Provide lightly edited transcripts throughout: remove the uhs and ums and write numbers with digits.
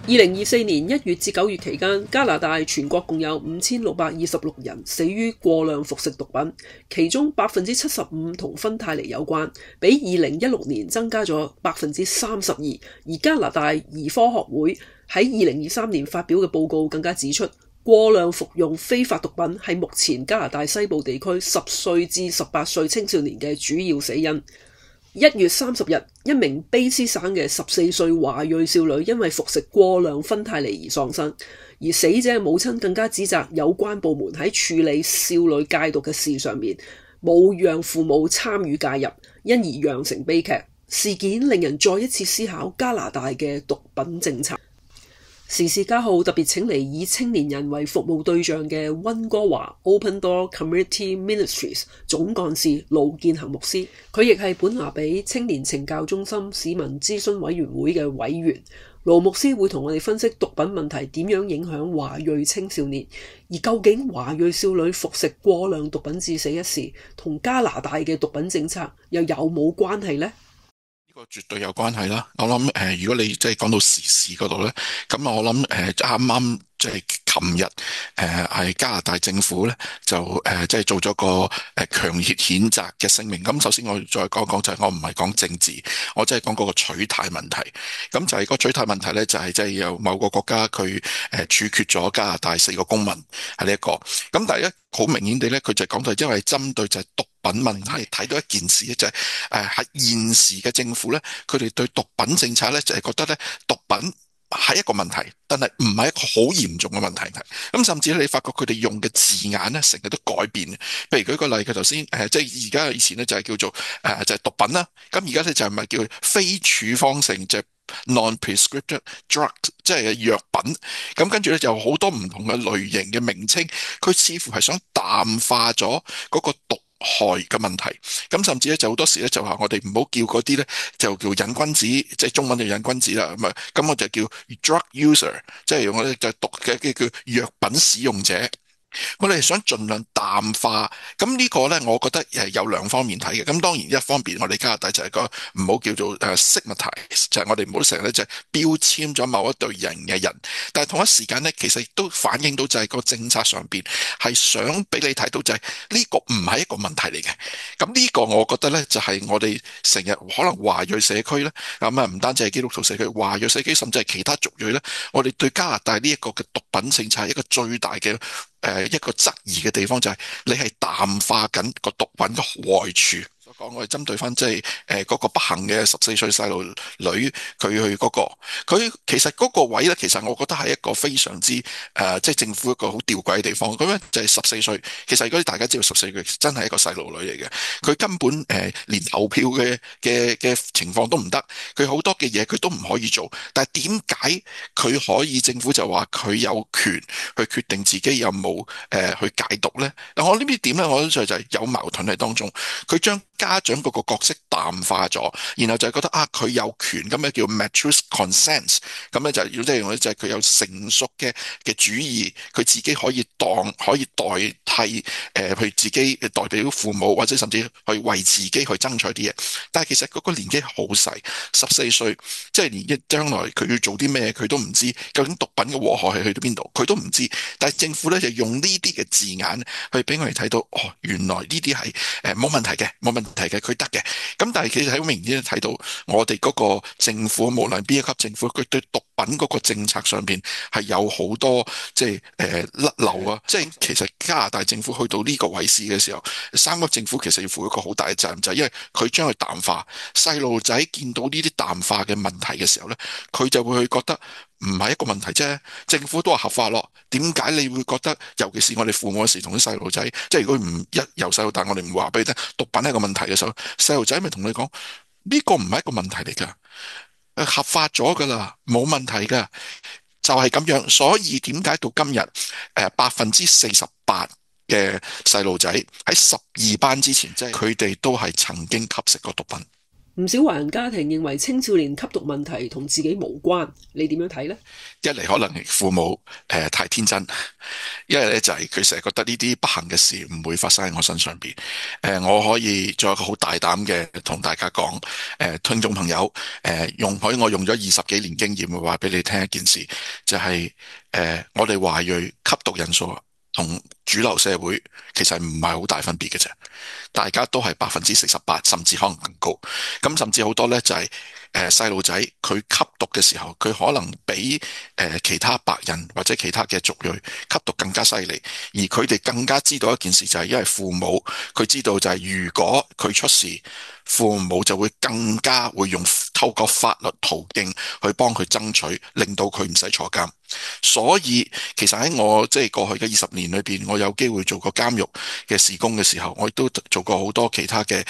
2024年1月至9月期間，加拿大全國共有5626人死於過量服食毒品，其中75%同芬太尼有關，比2016年增加咗32%。而加拿大兒科學會喺2023年發表嘅報告更加指出，過量服用非法毒品係目前加拿大西部地區10歲至18歲青少年嘅主要死因。1月30日，一名卑斯省嘅14歲華裔少女因為服食過量芬太尼而喪生，而死者嘅母親更加指責有關部門喺處理少女戒毒嘅事上面冇讓父母參與介入，因而釀成悲劇。事件令人再一次思考加拿大嘅毒品政策。時事家號特別請嚟以青年人為服務對象嘅溫哥華 Open Door Community Ministries 總幹事盧建恒牧師，佢亦係本拿比青年懲教中心市民諮詢委員會嘅委員。盧牧師會同我哋分析毒品問題點樣影響華裔青少年，而究竟華裔少女服食過量毒品致死一事，同加拿大嘅毒品政策又有冇關係呢？呢個絕對有關係啦。我諗如果你即係講到時事嗰度咧，咁我諗啱啱即係琴日係加拿大政府咧就即係做咗個強烈譴責嘅聲明。咁首先我再講講就係我唔係講政治，我即係講嗰個取態問題。咁就係個取態問題咧，就係即係有某個國家佢處決咗加拿大4個公民係呢一個。咁但係好明顯地咧，佢就講到因為針對就係毒品問題，睇到一件事咧，就係喺現時嘅政府咧，佢哋對毒品政策咧就係覺得咧毒品係一個問題，但係唔係一個好嚴重嘅問題。咁甚至你發覺佢哋用嘅字眼咧，成日都改變。譬如舉個例，佢頭先即係而家以前咧就係叫做就係毒品啦。咁而家咧就係咪叫非處方性，就係 non-prescriptive drug， 即係藥品。咁跟住咧就有好多唔同嘅類型嘅名稱，佢似乎係想淡化咗嗰個毒害嘅問題。咁甚至咧就好多時咧就話我哋唔好叫嗰啲咧就叫癮君子，即係中文就癮君子啦。咁我就叫 drug user， 即係我哋就毒嘅叫藥品使用者。我哋想盡量淡化，咁呢個呢，我覺得有兩方面睇嘅。咁當然一方面，我哋加拿大就係個唔好叫做stigmatize，就係我哋唔好成日咧就係標籤咗某一隊人嘅人。但係同一時間呢，其實亦都反映到就係個政策上邊係想俾你睇到就係呢個唔係一個問題嚟嘅。咁呢個我覺得呢，就係我哋成日可能華裔社區呢，咁唔單止係基督徒社區，華裔社區甚至係其他族裔呢，我哋對加拿大呢一個嘅毒品政策係一個最大嘅一個質疑嘅地方，就係你係淡化緊個毒品嘅壞處。所講我係針對翻即係嗰個不幸嘅14歲細路女，佢去嗰個，佢其實嗰個位咧，其實我覺得係一個非常之即係政府一個好吊詭嘅地方。咁樣就係14歲，其實如果大家知道14歲真係一個細路女嚟嘅，佢根本連投票嘅情況都唔得，佢好多嘅嘢佢都唔可以做。但係點解佢可以政府就話佢有權去決定自己有冇去戒毒呢？嗱，我呢啲點呢？我覺得就係有矛盾喺當中。佢將家長嗰個角色淡化咗，然後就係覺得佢有權咁樣叫 mature consent， 咁咧就要即係就係佢有成熟嘅主意，佢自己可以代替佢自己代表父母，或者甚至去為自己去爭取啲嘢。但係其實嗰個年紀好細，14歲，即係連將來佢要做啲咩佢都唔知，究竟毒品嘅禍害係去到邊度佢都唔知。但係政府咧就用呢啲嘅字眼去俾我哋睇到，原來呢啲係冇問題嘅，冇問題嘅，佢得嘅。咁但係其實喺明顯睇到我哋嗰個政府，無論邊一級政府，佢對毒品嗰個政策上邊係有好多即係甩漏啊！即係其實加拿大政府去到呢個位置嘅時候，3級政府其實要負一個好大嘅責任，就係因為佢將佢淡化。細路仔見到呢啲淡化嘅問題嘅時候呢，佢就會去覺得唔係一個問題啫。政府都話合法咯，點解你會覺得？尤其是我哋父母嗰時同啲細路仔，即係如果唔由細路大，我哋唔話俾你聽，毒品係一個問題嘅時候，細路仔咪同你講呢個唔係一個問題嚟噶，合法咗噶啦，冇問題噶，就係咁樣。所以點解到今日48%嘅細路仔喺12班之前，即係佢哋都係曾經吸食過毒品。唔少華人家庭認為青少年吸毒問題同自己無關，你點樣睇呢？一嚟可能父母太天真，一嚟咧就係佢成日覺得呢啲不幸嘅事唔會發生喺我身上邊。我可以做一個好大膽嘅同大家講，聽眾朋友，容許我用咗20幾年經驗去話俾你聽一件事，就係我哋華裔吸毒人數同主流社會其實唔係好大分別嘅啫，大家都係48%，甚至可能更高。咁甚至好多呢就係細路仔佢吸毒嘅時候，佢可能比其他白人或者其他嘅族裔吸毒更加犀利，而佢哋更加知道一件事，就係因為父母佢知道就係如果佢出事，父母就會更加會用透過法律途徑去幫佢爭取，令到佢唔使坐監。所以其實喺我即係過去嘅20年裏邊，我有機會做過監獄嘅事工嘅時候，我亦都做過好多其他嘅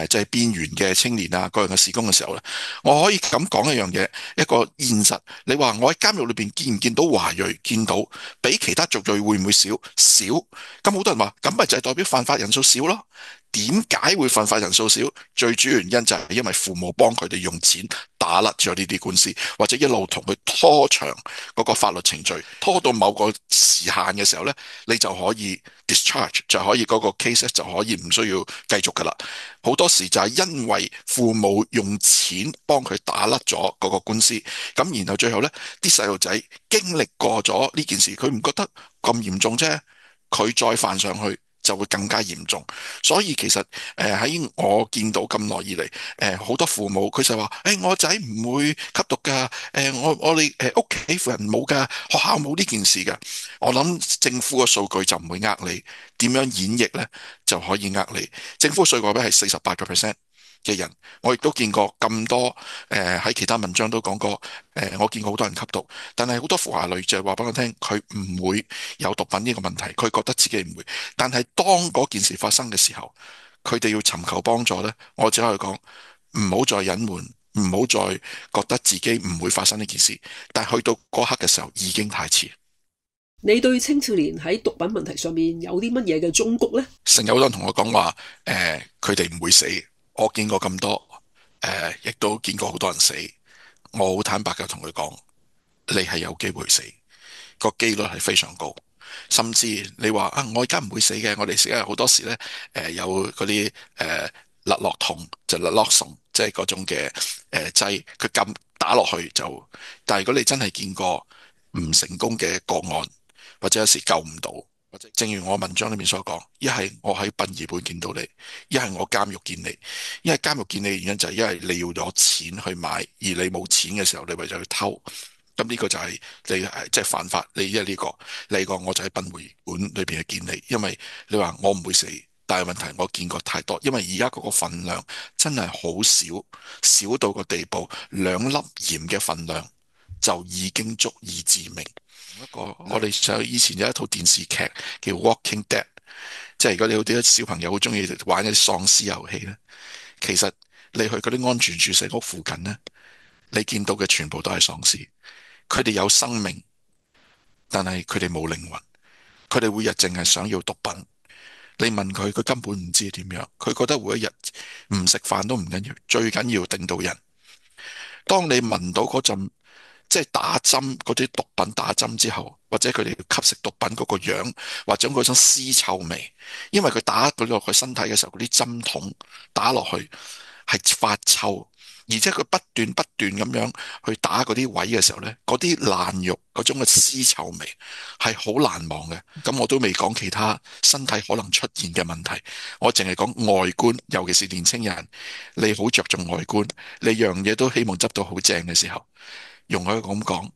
即係邊緣嘅青年啊各樣嘅事工嘅時候咧，我可以咁講一樣嘢，一個現實。你話我喺監獄裏邊見唔見到華裔？見到，比其他族裔會唔會少？少。咁好多人話，咁咪就係代表犯法人數少咯？點解會犯法人數少？最主要原因就係因為父母幫佢哋用錢打甩咗呢啲官司，或者一路同佢拖長嗰個法律程序，拖到某個時限嘅時候呢，你就可以 discharge， 就可以嗰個 case 就可以唔需要繼續噶啦。好多時就係因為父母用錢幫佢打甩咗嗰個官司，咁然後最後呢啲細路仔經歷過咗呢件事，佢唔覺得咁嚴重啫，佢再犯上去就會更加嚴重。所以其實喺我見到咁耐以嚟，好多父母佢就話：我仔唔會吸毒㗎，我哋屋企附人冇㗎，學校冇呢件事㗎。我諗政府嘅數據就唔會呃你，點樣演繹呢就可以呃你。政府數據係48%嘅人，我亦都見過咁多喺其他文章都講過，我見過好多人吸毒，但係好多父下女就係話俾我聽，佢唔會有毒品呢個問題，佢覺得自己唔會。但係當嗰件事發生嘅時候，佢哋要尋求幫助呢，我只可以講唔好再隱瞞，唔好再覺得自己唔會發生呢件事。但係去到嗰刻嘅時候，已經太遲。你對青少年喺毒品問題上面有啲乜嘢嘅忠告呢？成日好多人同我講話，佢哋唔會死。我見過咁多，亦都見過好多人死。我好坦白嘅同佢講，你係有機會死，個機率係非常高。甚至你話啊，我而家唔會死嘅，我哋死啊好多時呢，有嗰啲勒諾酮就勒諾松，即係嗰種嘅劑，佢撳打落去就。但係如果你真係見過唔成功嘅個案，或者有時救唔到，或者正如我文章裏面所講，一係我喺殯儀館見到你，一係我監獄見你。因為監獄見你嘅原因就係因為你要攞錢去買，而你冇錢嘅時候，你為咗去偷。咁呢個就係你即係犯法。你因為呢個，你個我就喺殯儀館裏邊去見你。因為你話我唔會死，但係問題我見過太多。因為而家嗰個份量真係好少，少到個地步，2粒鹽嘅份量就已經足以致命。一個我哋就以前有一套電視劇叫《Walking Dead》，即係如果你好啲小朋友好中意玩一啲喪屍遊戲咧，其實你去嗰啲安全注射屋附近咧，你見到嘅全部都係喪屍。佢哋有生命，但係佢哋冇靈魂。佢哋每日淨係想要毒品。你問佢，佢根本唔知點樣。佢覺得每一日唔食飯都唔緊要，最緊要頂到人。當你聞到嗰陣，即係打針嗰啲毒品打針之後，或者佢哋吸食毒品嗰個樣，或者嗰種屍臭味，因為佢打佢落佢身體嘅時候，嗰啲針筒打落去係發臭，而且佢不斷咁樣去打嗰啲位嘅時候呢，嗰啲爛肉嗰種嘅屍臭味係好難忘嘅。咁我都未講其他身體可能出現嘅問題，我淨係講外觀，尤其是年青人，你好着重外觀，你樣嘢都希望執到好正嘅時候。容許咁講，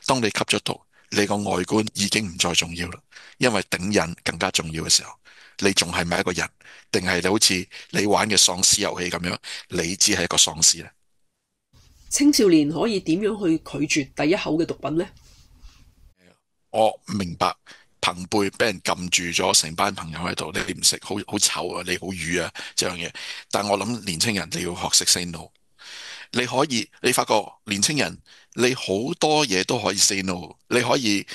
當你吸咗毒，你個外觀已經唔再重要啦，因為頂癮更加重要嘅時候，你仲係咪一個人，定係你好似你玩嘅喪屍遊戲咁樣，你只係一個喪屍咧？青少年可以點樣去拒絕第一口嘅毒品呢？我明白朋輩俾人撳住咗成班朋友喺度，你唔食好臭啊，你好瘀啊，這樣嘢。但我諗年青人你要學識 say no。你可以，你發覺年青人，你好多嘢都可以 say no。你可以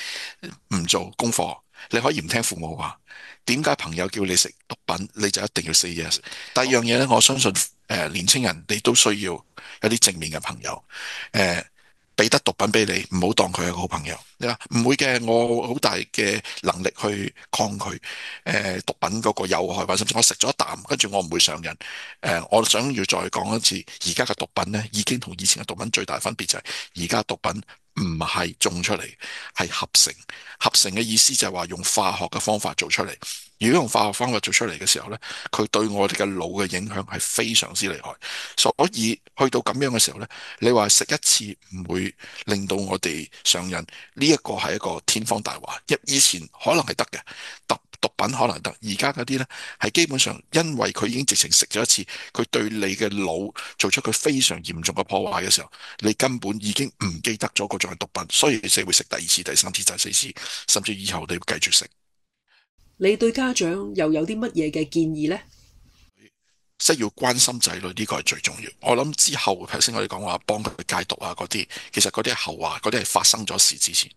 唔做功課，你可以唔聽父母話。點解朋友叫你食毒品，你就一定要 say yes？第二樣嘢咧，我相信年青人你都需要有啲正面嘅朋友，誒、俾得毒品俾你，唔好當佢係個好朋友。你話唔會嘅，我好大嘅能力去抗拒毒品嗰個有害，或者甚至我食咗一啖，跟住我唔會上癮。我想要再講一次，而家嘅毒品呢已經同以前嘅毒品最大分別就係，而家毒品唔係種出嚟，係合成。合成嘅意思就係話用化學嘅方法做出嚟。如果用化學方法做出嚟嘅時候呢，佢對我哋嘅腦嘅影響係非常之厲害。所以去到咁樣嘅時候呢，你話食一次唔會令到我哋上癮，呢一個係一個天方大話。以前可能係得嘅，毒品可能得，而家嗰啲呢係基本上因為佢已經直情食咗一次，佢對你嘅腦做出佢非常嚴重嘅破壞嘅時候，你根本已經唔記得咗嗰種係毒品，所以你會食第二次、第三次、第四次，甚至以後你會繼續食。你對家長又有啲乜嘢嘅建議呢？即係要關心仔女，呢個係最重要。我諗之後頭先我哋講話幫佢戒毒啊嗰啲，其實嗰啲係後話，嗰啲係發生咗事之前。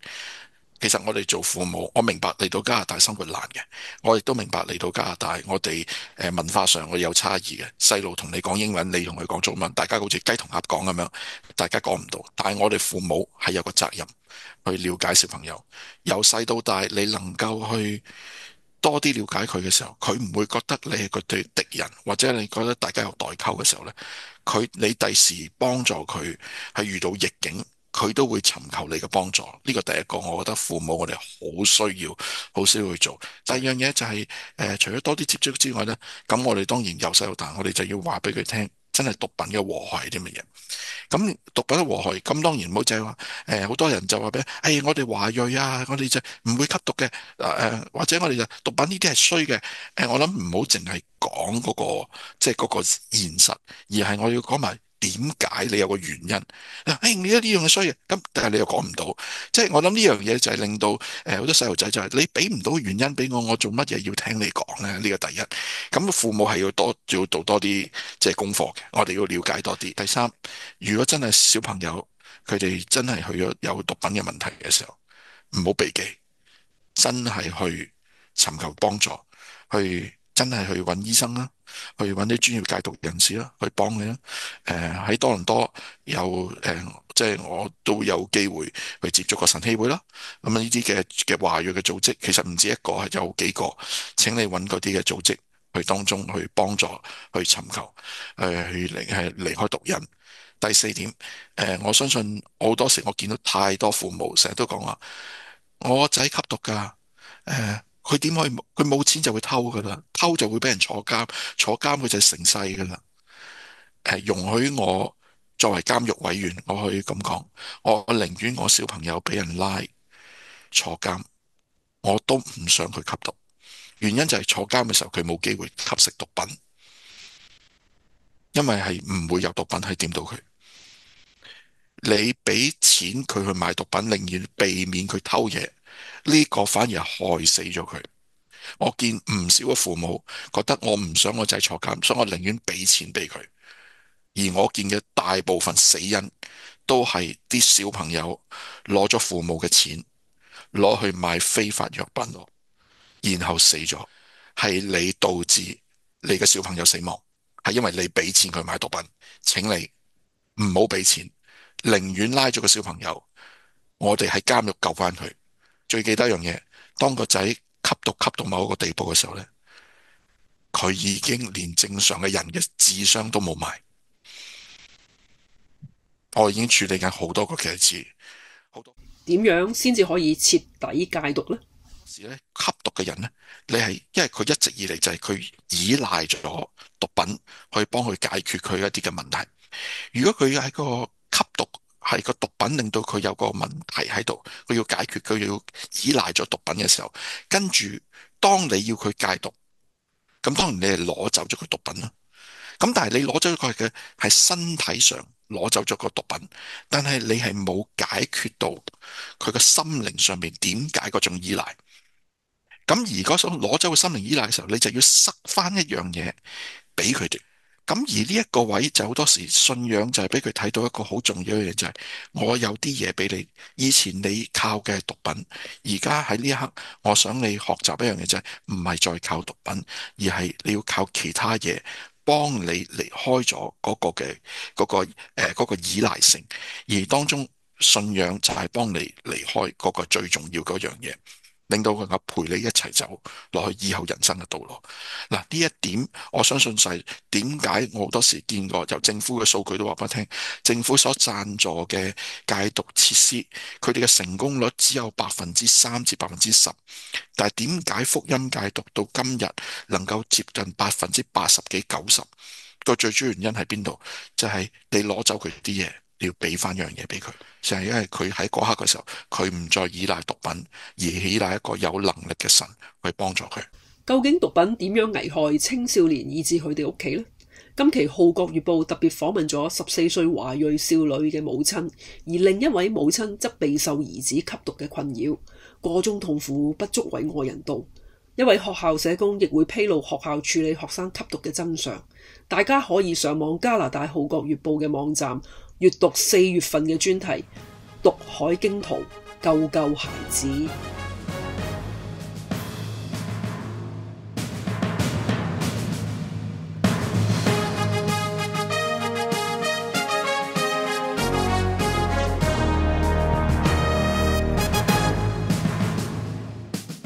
其實我哋做父母，我明白嚟到加拿大生活難嘅，我亦都明白嚟到加拿大，我哋文化上我有差異嘅。細路同你講英文，你同佢講中文，大家好似雞同鴨講咁樣，大家講唔到。但係我哋父母係有個責任去了解小朋友，由細到大，你能夠去多啲了解佢嘅時候，佢唔會覺得你係佢對敵人，或者你覺得大家有代溝嘅時候呢，你第時幫助佢係遇到逆境，佢都會尋求你嘅幫助。呢個第一個，我覺得父母我哋好需要，好需要去做。第二樣嘢就係除咗多啲接觸之外呢，咁我哋當然由細到大，我哋就要話俾佢聽，真係毒品嘅禍害係啲乜嘢。咁毒品嘅禍害，咁當然唔好就係話，好多人就話俾，我哋華裔啊，我哋就唔會吸毒嘅，或者我哋就毒品呢啲係衰嘅，我諗唔好淨係講嗰個，即係嗰個現實，而係我要講埋點解你有個原因，你呢樣係衰嘅，咁但係你又講唔到，即係我諗呢樣嘢就係令到好多細路仔就係你俾唔到原因俾我，我做乜嘢要聽你講咧？呢個第一，咁父母係要做多啲即係功課嘅，我哋要了解多啲。第三，如果真係小朋友佢哋真係去咗有毒品嘅問題嘅時候，唔好避忌，真係去尋求幫助，真係去揾醫生啦，去揾啲專業戒毒人士啦，去幫你啦。喺多倫多有即係我都有機會去接觸過神曦會啦。咁呢啲嘅華裔嘅組織，其實唔止一個，係有幾個。請你揾嗰啲嘅組織去當中去幫助，去尋求，去離開毒癮。第四點，我相信好多時我見到太多父母成日都講話，我仔吸毒㗎，佢點可以佢冇錢就會偷㗎啦，偷就會俾人坐監，坐監佢就成世㗎啦。容許我作為監獄委員，我可以咁講，我寧願我小朋友俾人拉坐監，我都唔想佢吸毒。原因就係坐監嘅時候佢冇機會吸食毒品，因為係唔會有毒品係掂到佢。你俾錢佢去買毒品，寧願避免佢偷嘢，呢個反而係害死咗佢。我見唔少嘅父母覺得我唔想我仔坐監，所以我寧願俾錢俾佢。而我見嘅大部分死因都係啲小朋友攞咗父母嘅錢，攞去買非法藥品，然後死咗。係你導致你嘅小朋友死亡，係因為你俾錢佢買毒品。請你唔好俾錢。寧願拉咗個小朋友，我哋喺監獄救翻佢。最記得一樣嘢，當個仔吸毒吸到某一個地步嘅時候呢，佢已經連正常嘅人嘅智商都冇埋。我已經處理緊好多個例子，好多點樣先至可以徹底戒毒呢？時咧吸毒嘅人呢，你係因為佢一直以嚟就係佢依賴咗毒品去幫佢解決佢一啲嘅問題。如果佢喺個吸毒係個毒品令到佢有個問題喺度，佢要解決，佢要依賴咗毒品嘅時候，跟住當你要佢戒毒，咁當然你係攞走咗個毒品啦。咁但係你攞走佢嘅係身體上攞走咗個毒品，但係你係冇解決到佢個心靈上面點解嗰種依賴。咁而嗰種攞走個心靈依賴嘅時候，你就要塞翻一樣嘢俾佢哋。咁而呢一個位就好多時信仰就係俾佢睇到一個好重要嘅嘢，就係我有啲嘢俾你，以前你靠嘅係毒品，而家喺呢一刻，我想你學習一樣嘢就係唔係再靠毒品，而係你要靠其他嘢幫你離開咗嗰個依賴性，而當中信仰就係幫你離開嗰個最重要嗰樣嘢，令到佢能夠陪你一齊走落去以後人生嘅道路。嗱，呢一點我相信就係點解我好多時見過由政府嘅數據都話俾我聽，政府所贊助嘅戒毒設施，佢哋嘅成功率只有3%至10%，但係點解福音戒毒到今日能夠接近80%幾90%？個最主要原因喺邊度？就係你攞走佢啲嘢，你要俾翻樣嘢俾佢，就係因為佢喺嗰刻嘅時候，佢唔再依賴毒品，而依賴一個有能力嘅神去幫助佢。究竟毒品點樣危害青少年以至佢哋屋企呢？今期《號角月報》特別訪問咗14歲華裔少女嘅母親，而另一位母親則備受兒子吸毒嘅困擾，個中痛苦不足為外人道。一位學校社工亦會披露學校處理學生吸毒嘅真相。大家可以上網加拿大《號角月報》嘅網站閱讀4月份嘅專題《毒海驚濤救救孩子》。